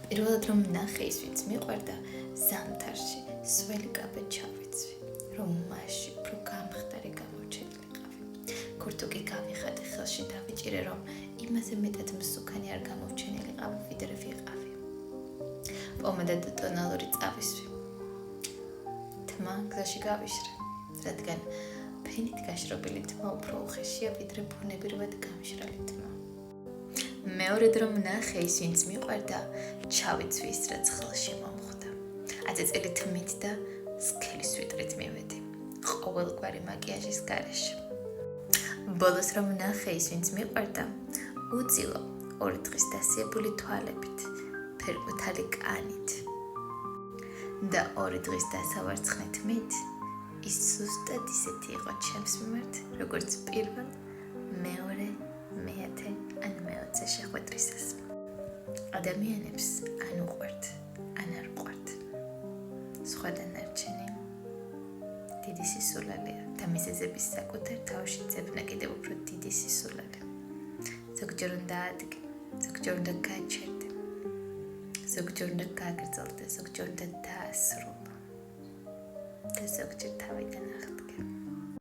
პირველად რომ ნახე ის ვინც მიყვარდა ზამთარში სველი კაბე ჩავიცვი რომ მასში უფრო გამხდარი გამოჩენილიყავი ქურთუკი გავიხადე ხელში დავიჭირე რომ იმაზე მეტად მსუქანი არ გამოჩენილიყავი ვიდრე ვიყავი პომადა და ტონალური წავისვი თმა გზაში გავიშრე რადგან ფენით გაშრობილი თმა უფრო უხეშია ვიდრე ბუნებრივად გამშრალი თმა მეორედ რომ ნახე ის ვინც მიყვარდა ჩავიცვი ის რაც ხელში მომხვდა აწეწილი თმით და სქელის ვიტრით მივედი ყოველგვარი მაკიაჟის გარეშე ბოლოს რომ ნახე ის ვინც მიყვარდა უწილო ორი დღის დასიებული თვალებით ფერყვითალი კანით და ორი დღის დასავარცხნი თმით ის ზუსტად ისეთი იყო ჩემს მიმართ როგორც პირველ მეორე მეათე ან მეოცე შეხვედრისას ადამიანებს ან უყვართ ან არ უყვართ სხვა დანარჩენი დიდი სისულელეა და მიზეზების საკუთარ თავში ძებნა კიდევ უფრო დიდი სისულელე ზოგჯერ უნდა ადგე ზოგჯერ უნდა გაჩერდე ზოგჯერ უნდა გაგრძელდე ზოგჯერ უნდა დაასრულო და ზოგჯერ თავიდან აღდგე